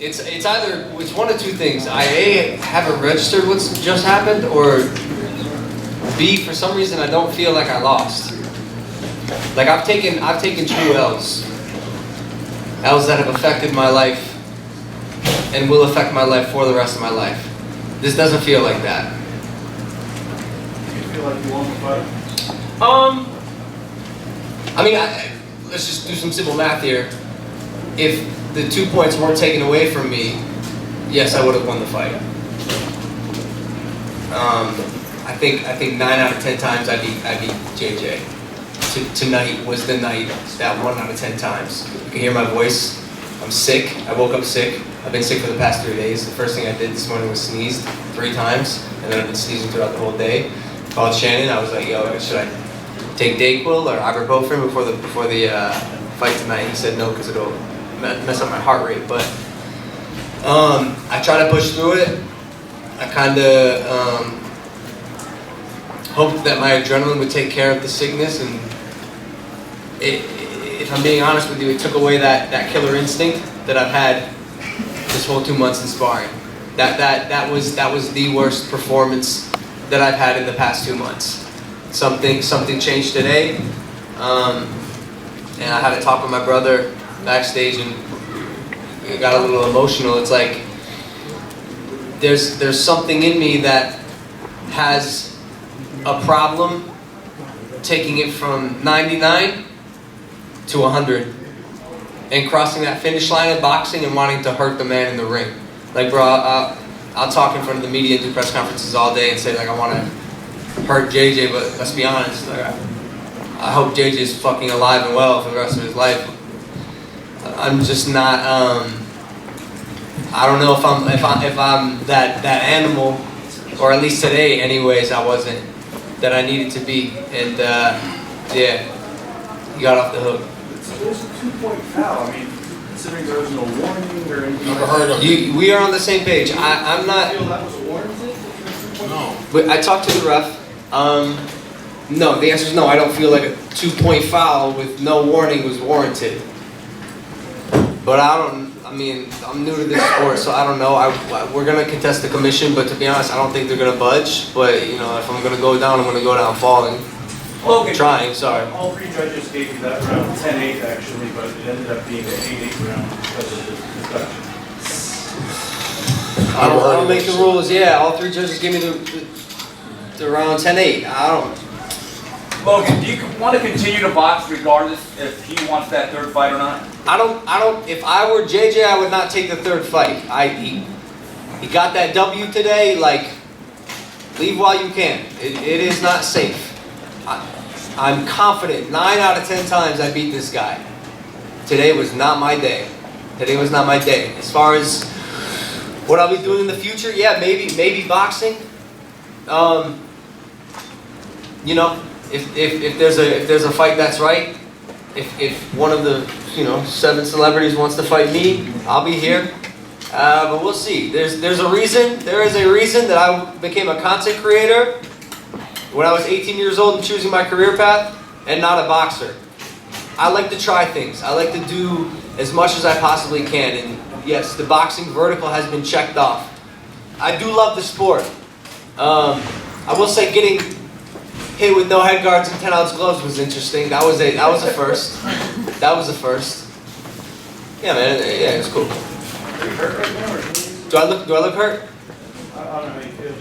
It's either one of two things. I A, haven't registered what's just happened, or B, for some reason I don't feel like I lost. Like I've taken true L's that have affected my life and will affect my life for the rest of my life. This doesn't feel like that. Do you feel like you won the fight? I mean, let's just do some simple math here. If the 2 points weren't taken away from me, yes, I would have won the fight. I think 9 out of 10 times I beat JJ. Tonight was the night that 1 out of 10 times. You can hear my voice. I'm sick. I woke up sick. I've been sick for the past 3 days. The first thing I did this morning was sneezed 3 times, and then I've been sneezing throughout the whole day. Called Shannon. I was like, yo, should I take Dayquil or ibuprofen before the fight tonight? He said no, because it'll mess up my heart rate. But I try to push through it. I kind of hoped that my adrenaline would take care of the sickness, and if I'm being honest with you, it took away that killer instinct that I've had this whole 2 months in sparring. That was the worst performance that I've had in the past 2 months. Something changed today, and I had a talk with my brother backstage, and it got a little emotional. It's like there's something in me that has a problem taking it from 99 to 100 and crossing that finish line of boxing and wanting to hurt the man in the ring. Like, bro, I'll talk in front of the media and do press conferences all day and say, like, I want to hurt JJ, but let's be honest, like, I hope JJ's fucking alive and well for the rest of his life. I'm just not, I don't know if I'm that animal, or at least today anyways, I wasn't, that I needed to be. And yeah, you got off the hook. There's a 2-point foul. I mean, considering there was no warning or anything. We are on the same page. I'm not. Do you feel that was warranted? No. But I talked to the ref. No, the answer is no. I don't feel like a 2-point foul with no warning was warranted. But I mean, I'm new to this sport, so I don't know. We're gonna contest the commission, but to be honest, I don't think they're gonna budge. But you know, if I'm gonna go down, I'm gonna go down falling. Logan, trying, sorry. All 3 judges gave you that round 10-8 actually, but it ended up being an 8-8 round because of the discussion. I don't make the rules. Yeah, all 3 judges give me the round 10-8. I don't. Logan, do you want to continue to box regardless if he wants that 3rd fight or not? I don't. If I were JJ, I would not take the 3rd fight. He got that W today. Like, leave while you can. It is not safe. I'm confident 9 out of 10 times I beat this guy. Today was not my day. Today was not my day. As far as what I'll be doing in the future, yeah, maybe boxing. You know, if there's a fight that's right, if one of the 7 celebrities wants to fight me, I'll be here. But we'll see. There's a reason. There is a reason that I became a content creator when I was 18 years old and choosing my career path, and not a boxer. I like to try things. I like to do as much as I possibly can. And yes, the boxing vertical has been checked off. I do love the sport. I will say getting hit with no head guards and 10-ounce gloves was interesting. That was a first. That was a first. Yeah, man. Yeah, it was cool. Are you hurt right now? Or Do I look hurt? I don't know how you feel.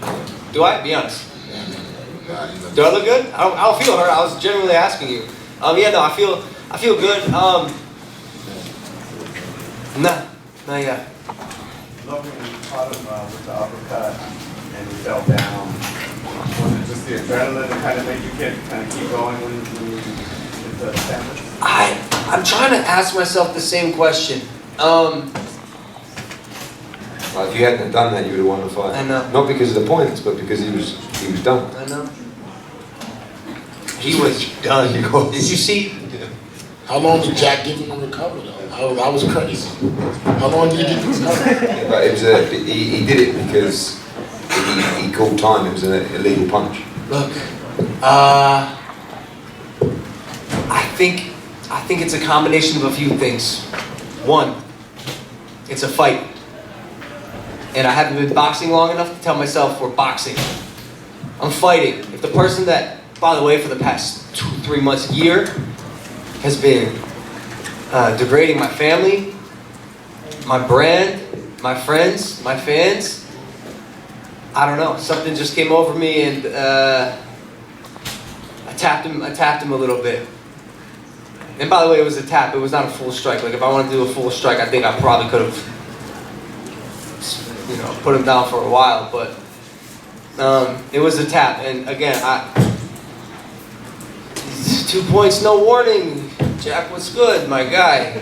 Do I? Be honest. Do I look good? I don't feel hurt. I was genuinely asking you. Yeah, no, I feel good. Nah, yeah. Logan, when you caught him with the uppercut and he fell down, was it just the adrenaline that kind of made you kind of keep going when you hit the sandwich? I'm trying to ask myself the same question. Well, if you hadn't done that, you would have won the fight. I know. Not because of the points, but because he was done. I know. He was done. Did you see? How long did Jack give him to recover though? That was crazy. How long did he get to recover? But it was he did it because he called time. It was an illegal punch. Look, I think it's a combination of a few things. One, It's a fight. And I haven't been boxing long enough to tell myself we're boxing. I'm fighting. If the person that, by the way, for the past 2-3 months, year, has been degrading my family, my brand, my friends, my fans, I don't know. Something just came over me and I tapped him a little bit. And by the way, it was a tap. It was not a full strike. Like if I wanted to do a full strike, I think I probably could have, put him down for a while. But it was a tap. And again, 2 points, no warning. Jack, what's good, my guy?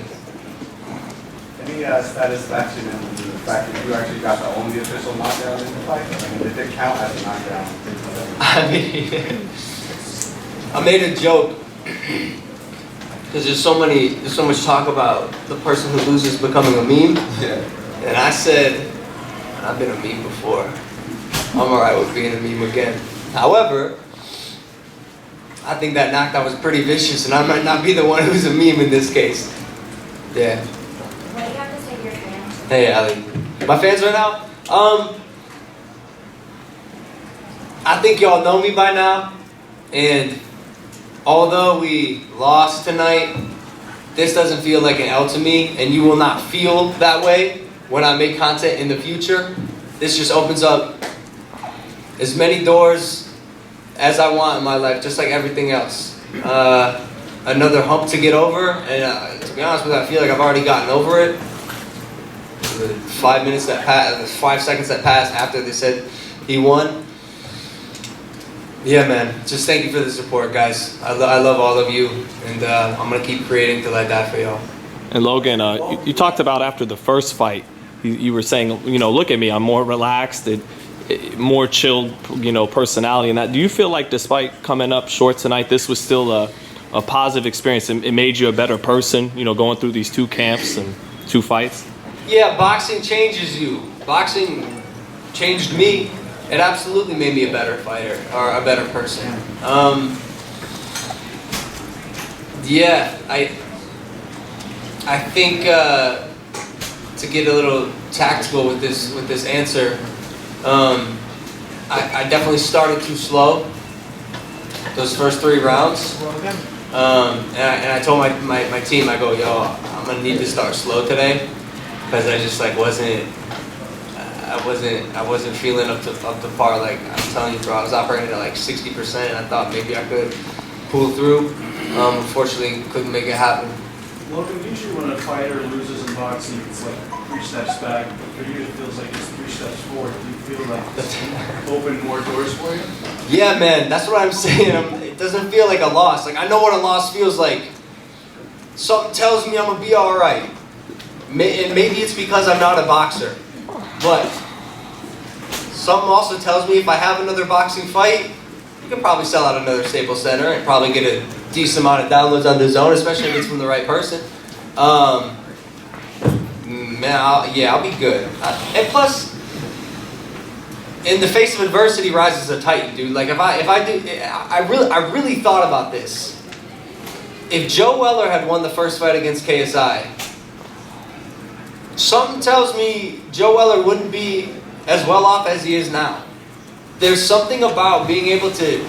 Any satisfaction in the fact that you actually got the only official knockdown in the fight? I mean, did it count as a knockdown? I mean, I made a joke because there's so much talk about the person who loses becoming a meme. Yeah. And I said, I've been a meme before. I'm alright with being a meme again. However, I think that knockdown was pretty vicious, and I might not be the one who's a meme in this case. Yeah. What do you have to say to your fans? Hey, Ali. My fans right now? I think y'all know me by now, and although we lost tonight, this doesn't feel like an L to me, and you will not feel that way when I make content in the future. This just opens up as many doors as I want in my life, just like everything else. Another hump to get over, and to be honest with you, I feel like I've already gotten over it. The 5 seconds that passed after they said he won. Yeah, man. Just thank you for the support, guys. I love all of you, and I'm gonna keep creating till I die for y'all. And Logan, you talked about after the first fight, you were saying, look at me, I'm more relaxed, more chilled, personality. And that, do you feel like despite coming up short tonight, this was still a positive experience? It made you a better person, going through these 2 camps and 2 fights? Yeah, boxing changes you. Boxing changed me. It absolutely made me a better fighter, or a better person. Yeah, I think to get a little tactical with this answer, I definitely started too slow those first 3 rounds. And I told my team, I go, yo, I'm gonna need to start slow today, because I just I wasn't feeling up to par. Like I'm telling you, bro, I was operating at like 60%. And I thought maybe I could pull through. Unfortunately, couldn't make it happen. Logan, usually when a fighter loses in boxing, it's like 3 steps back, but for you it feels like it's 3 steps forward. Do you feel like it's opened more doors for you? Yeah, man, that's what I'm saying. It doesn't feel like a loss. Like I know what a loss feels like. Something tells me I'm gonna be all right. And maybe it's because I'm not a boxer, but something also tells me if I have another boxing fight, you can probably sell out another Staples Center and probably get a decent amount of downloads on DAZN, especially if it's from the right person. Man, I'll be good. And plus, in the face of adversity, rises a titan, dude. Like I really thought about this. If Joe Weller had won the first fight against KSI, something tells me Joe Weller wouldn't be as well off as he is now. There's something about being able to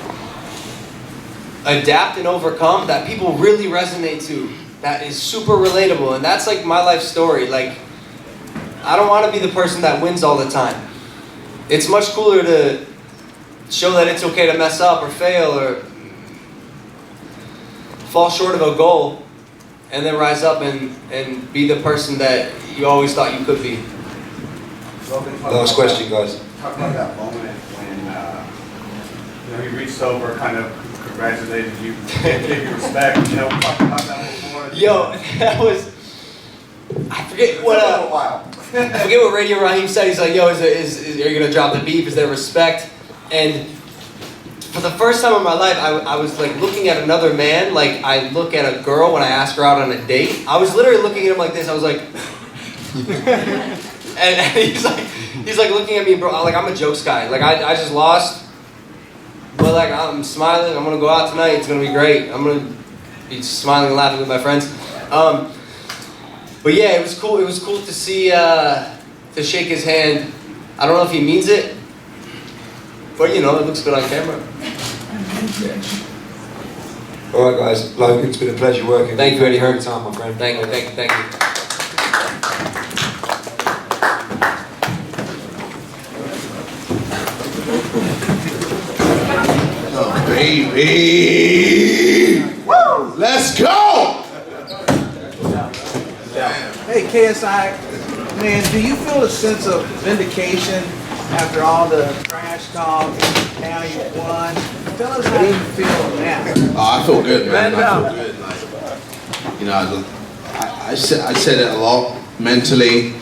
adapt and overcome that people really resonate to, that is super relatable, and that's like my life story. Like, I don't want to be the person that wins all the time. It's much cooler to show that it's okay to mess up or fail or fall short of a goal, and then rise up and be the person that you always thought you could be. Last question, guys. Talk about that moment when he reached over, kind of congratulated you, gave you respect. Talk about that before. Yo, that was. I forget what. I forget what Radio Raheem said. He's like, "Yo, are you gonna drop the beef? Is there respect?" And for the first time in my life, I was like looking at another man like I look at a girl when I ask her out on a date. I was literally looking at him like this. I was like, and he's like looking at me, bro. Like I'm a jokes guy. Like I just lost, but like I'm smiling. I'm gonna go out tonight. It's gonna be great. I'm gonna be smiling and laughing with my friends. But yeah, it was cool. It was cool to see, to shake his hand. I don't know if he means it, but you know, it looks good on camera. All right, guys. Logan, it's been a pleasure working. Thank you, Eddie Every Hearn. time, my friend. Thank you, thank you, thank you. Oh, baby! Woo! Let's go! Hey, KSI, man, do you feel a sense of vindication after all the trash talk? Now you won. Tell us how you feel now. Oh, I feel good, man. I feel good. Like, you know, I said it a lot. Mentally,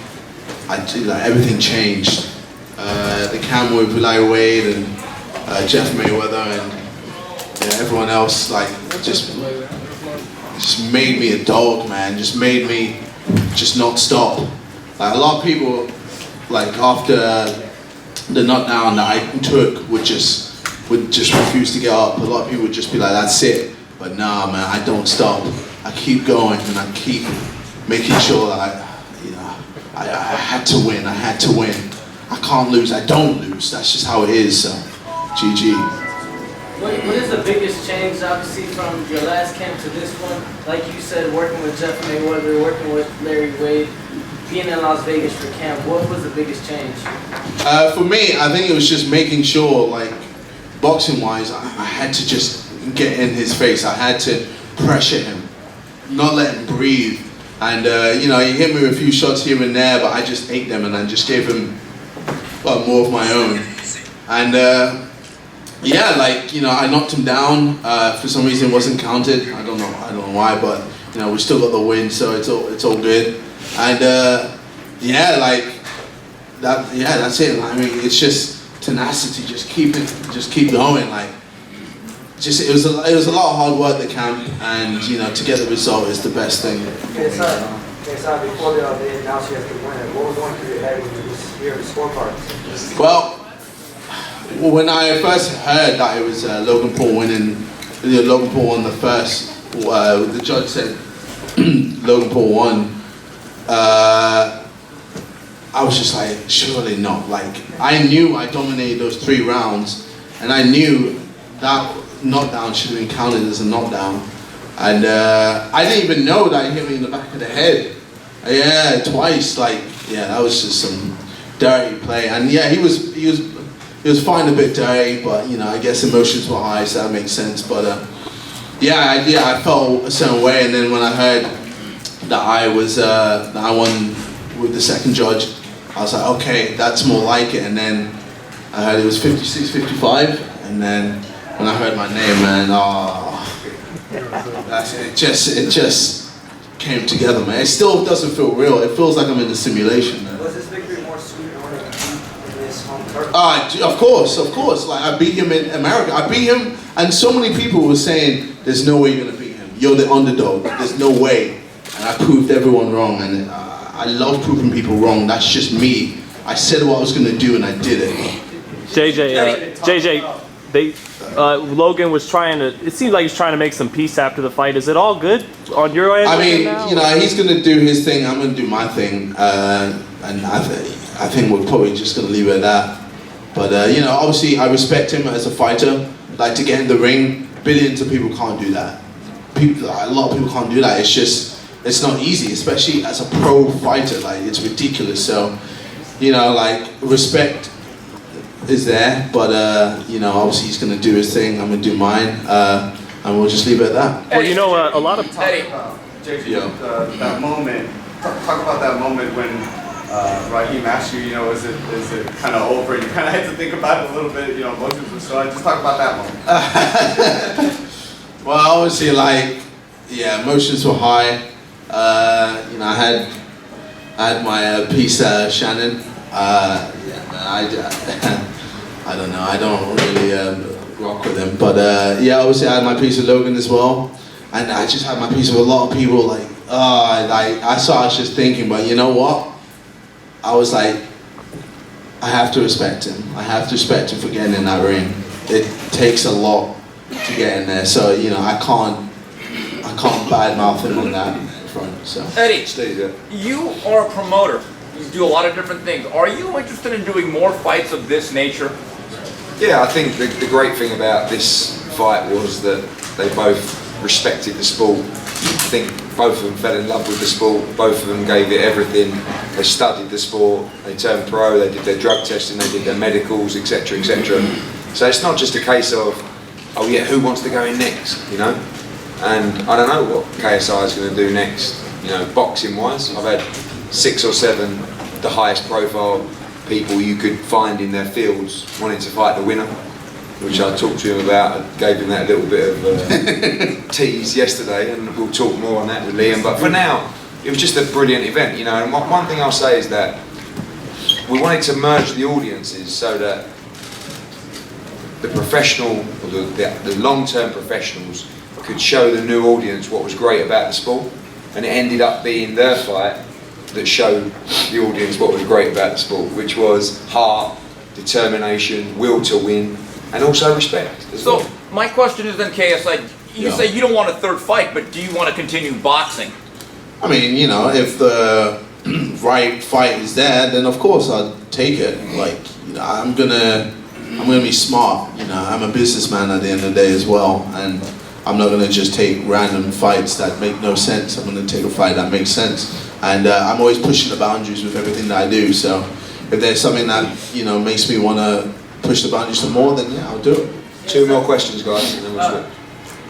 everything changed. The camera with Eli Wade and Jeff Mayweather and everyone else, like, just made me a dog, man. Just made me just not stop. Like, a lot of people, like, after the knockdown that I took would just refuse to get up. A lot of people would just be like, that's it. But nah, man, I don't stop. I keep going and I keep making sure that I had to win. I had to win. I can't lose. I don't lose. That's just how it is. So, GG. What is the biggest change, obviously, from your last camp to this one? Like you said, working with Jeff Mayweather, working with Larry Wade, being in Las Vegas for camp, what was the biggest change? For me, I think it was just making sure, like, boxing-wise, I had to just get in his face. I had to pressure him, not let him breathe. And, he hit me with a few shots here and there, but I just ate them and I just gave him more of my own. And, I knocked him down. For some reason, it wasn't counted. I don't know why, but, we still got the win, so it's all good. And, that's it. I mean, it's just tenacity, just keep going. Like, it was a lot of hard work at the camp, and to get the result is the best thing. KSI, before they announced you have to win it, what was going through your head when you was hearing the scorecards? Well, when I first heard that it was Logan Paul winning, Logan Paul won the first. The judge said Logan Paul won. I was just like, surely not. Like, I knew I dominated those 3 rounds, and I knew that knockdown should have been counted as a knockdown. And I didn't even know that he hit me in the back of the head. Yeah, twice. Like, that was just some dirty play. And yeah, he was fine a bit dirty, but I guess emotions were high, so that makes sense. But I felt a certain way, and then when I heard that I won with the second judge, I was like, okay, that's more like it. And then I heard it was 56-55, and then when I heard my name, man, it just came together, man. It still doesn't feel real. It feels like I'm in a simulation, man. Was this victory more sweet or in this home turf? Of course. Like, I beat him in America. I beat him, and so many people were saying, there's no way you're gonna beat him. You're the underdog. There's no way. And I proved everyone wrong, and I love proving people wrong. That's just me. I said what I was gonna do, and I did it. JJ, Logan was trying to. It seems like he's trying to make some peace after the fight. Is it all good on your end? I mean, he's gonna do his thing. I'm gonna do my thing, and I think we're probably just gonna leave it at that. But obviously, I respect him as a fighter. Like, to get in the ring, billions of people can't do that. A lot of people can't do that. It's not easy, especially as a pro fighter. Like, it's ridiculous. So, respect is there, but obviously he's gonna do his thing. I'm gonna do mine, and we'll just leave it at that. Well, a lot of JJ, that moment. Talk about that moment when Raheem asked you, is it kind of over? You kind of had to think about it a little bit. Emotions were so. Just talk about that moment. Well, obviously, emotions were high. I had my piece, Shannon. I don't know. I don't really rock with him, but obviously I had my piece of Logan as well, and I just had my piece of a lot of people. I was just thinking, but you know what? I was like, I have to respect him. I have to respect him for getting in that ring. It takes a lot to get in there, so I can't badmouth him on that front. So Eddie, Steve, yeah. you are a promoter. You do a lot of different things. Are you interested in doing more fights of this nature? Yeah, I think the great thing about this fight was that they both respected the sport. I think both of them fell in love with the sport. Both of them gave it everything. They studied the sport. They turned pro. They did their drug testing. They did their medicals, etc., etc. So it's not just a case of, oh yeah, who wants to go in next, you know? And I don't know what KSI is going to do next, you know, boxing-wise. I've had 6 or 7 the highest profile people you could find in their fields wanting to fight the winner, which I talked to him about. I gave him that little bit of tease yesterday, and we'll talk more on that with Liam. But for now, it was just a brilliant event, you know. And one thing I'll say is that we wanted to merge the audiences so that the professional, or the long-term professionals, could show the new audience what was great about the sport, and it ended up being their fight that showed the audience what was great about the sport, which was heart, determination, will to win, and also respect as well. So my question is then, KSI, you say you don't want a third fight, but do you want to continue boxing? I mean, you know, if the right fight is there, then of course I'd take it. Like, you know, I'm gonna be smart. You know, I'm a businessman at the end of the day as well, and I'm not gonna just take random fights that make no sense. I'm gonna take a fight that makes sense, and I'm always pushing the boundaries with everything that I do. So if there's something that, you know, makes me wanna push the boundaries some more, then yeah, I'll do it. 2 more questions, guys, and then we'll switch.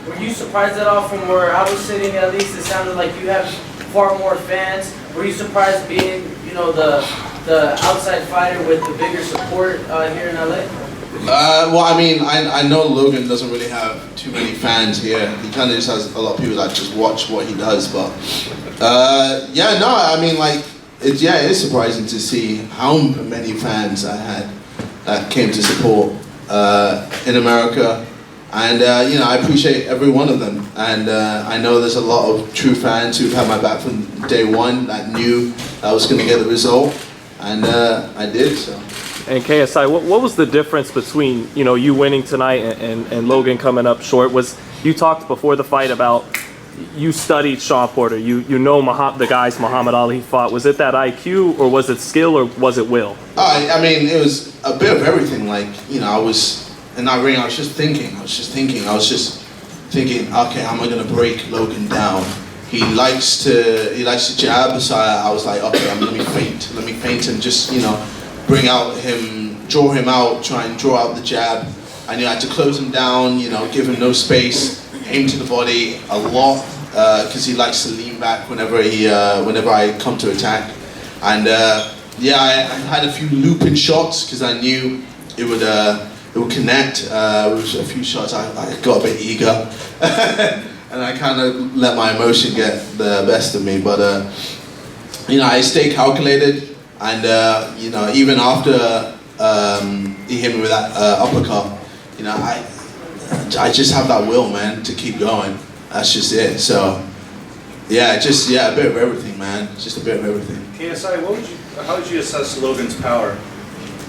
Were you surprised at all from where I was sitting? At least it sounded like you have far more fans. Were you surprised being, you know, the outside fighter with the bigger support here in LA? Well, I mean, I know Logan doesn't really have too many fans here. He kind of just has a lot of people that just watch what he does. But yeah, no, I mean, like, it is surprising to see how many fans I had that came to support in America. And you know, I appreciate every one of them. And I know there's a lot of true fans who've had my back from day one, that knew I was going to get the result. And I did, so. And KSI, what was the difference between, you know, you winning tonight and Logan coming up short? You talked before the fight about you studied Shawn Porter, you know the guys Muhammad Ali fought. Was it that IQ, or was it skill, or was it will? I mean, it was a bit of everything. Like, you know, I was in that ring, I was just thinking, okay, how am I gonna break Logan down? He likes to jab, so I was like, okay, let me feint and just, you know, draw him out, try and draw out the jab. I knew I had to close him down, you know, give him no space, aim to the body a lot, because he likes to lean back whenever I come to attack. And yeah, I had a few looping shots because I knew it would connect. With a few shots, I got a bit eager, and I kind of let my emotion get the best of me. But you know, I stayed calculated, and you know, even after he hit me with that uppercut, you know, I just have that will, man, to keep going. That's just it. So yeah, a bit of everything, man. Just a bit of everything. KSI, how would you assess Logan's power?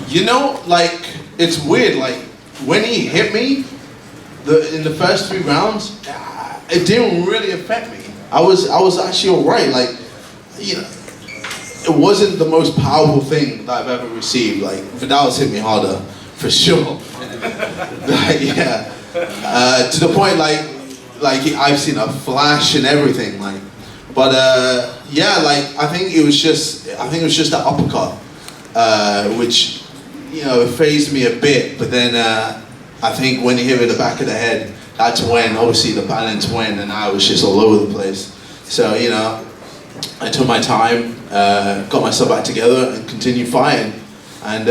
You know, like, it's weird. Like, when he hit me, in the first 3 rounds, it didn't really affect me. I was actually alright. Like, you know, it wasn't the most powerful thing that I've ever received. Like, Vidal's hit me harder, for sure. Like, yeah. To the point, like I've seen a flash and everything. Like, but yeah, like I think it was just that uppercut, which, you know, it phased me a bit. But then I think when he hit me in the back of the head, that's when obviously the balance went, and I was just all over the place. So, you know, I took my time, got myself back together, and continued fighting, and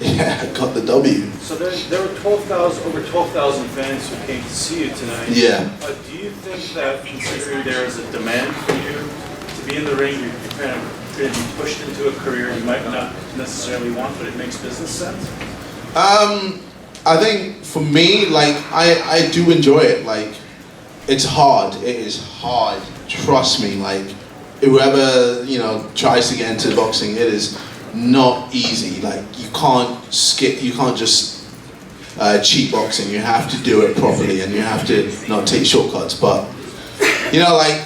yeah, got the W. So there were over 12,000 fans who came to see you tonight. Yeah. Do you think that, considering there is a demand for you to be in the ring, you're kind of going to be pushed into a career you might not necessarily want, but it makes business sense? I think for me, like, I do enjoy it. Like, it's hard. It is hard. Trust me. Like, whoever, you know, tries to get into boxing, it is not easy. Like, you can't just cheat boxing. You have to do it properly, and you have to not take shortcuts. But, you know, like,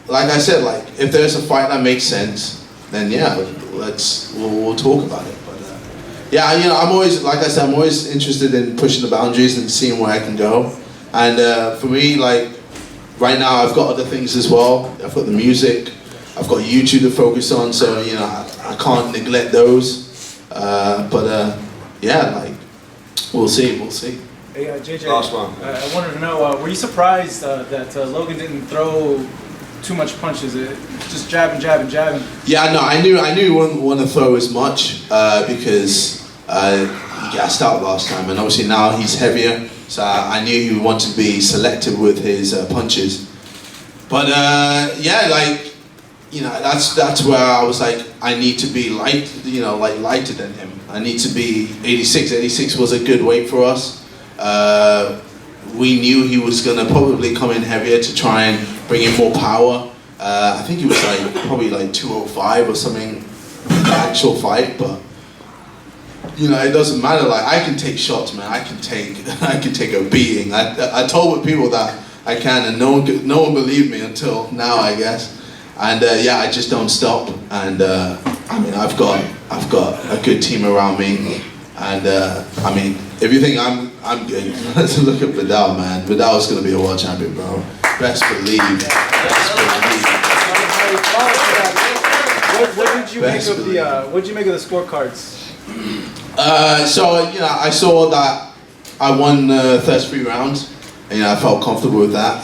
like I said, like if there's a fight that makes sense, then yeah, we'll talk about it. But yeah, you know, I'm always, like I said, I'm always interested in pushing the boundaries and seeing where I can go. And for me, like right now, I've got other things as well. I've got the music, I've got YouTube to focus on, so you know, I can't neglect those. But yeah, like we'll see. Hey, JJ. Last one. I wanted to know, were you surprised that Logan didn't throw too much punches? Just jabbing. Yeah, no, I knew he wouldn't want to throw as much because he gassed out last time, and obviously now he's heavier, so I knew he would want to be selective with his punches. But yeah, like, you know, that's where I was like, I need to be light, you know, like lighter than him. I need to be 86. 86 was a good weight for us. We knew he was gonna probably come in heavier to try and bring in more power. I think he was like probably like 205 or something in the actual fight, but you know, it doesn't matter. Like I can take shots, man. I can take a beating. I told people that I can, and no one believed me until now, I guess. And yeah, I just don't stop. And I mean, I've got a good team around me, and I mean, if you think I'm good, let's look at Vidal, man. Vidal's gonna be a world champion, bro. Best believe. What did you make of the scorecards? So you know, I saw that I won the first 3 rounds. And, you know, I felt comfortable with that.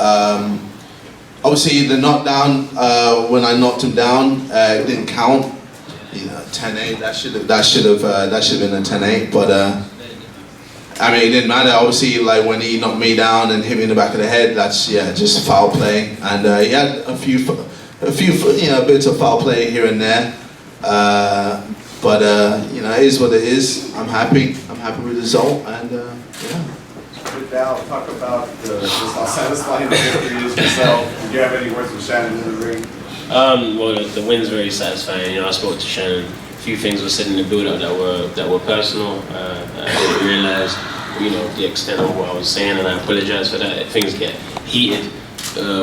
Obviously, the knockdown when I knocked him down, it didn't count. You know, 10-8. That should have been a 10-8. But I mean, it didn't matter. Obviously, like when he knocked me down and hit me in the back of the head, that's just foul play. And he had a few you know, bits of foul play here and there. But you know, it is what it is. I'm happy with the result, and yeah. Vidal, talk about just how satisfying the victory is yourself. Do you have any words for Shannon in the ring? Well, the win's very satisfying. You know, I spoke to Shannon. A few things were said in the build-up that were personal. I didn't realize, you know, the extent of what I was saying, and I apologize for that. Things get heated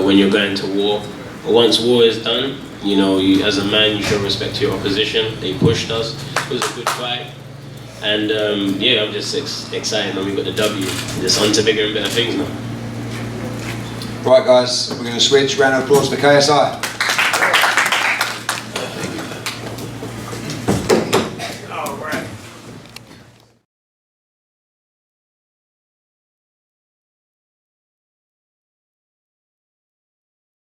when you're going to war. But once war is done, you know, as a man, you show respect to your opposition. They pushed us. It was a good fight. And yeah, I'm just excited. Now we got the W. Just on to bigger and better things now. Right, guys, we're going to switch. Round of applause for KSI.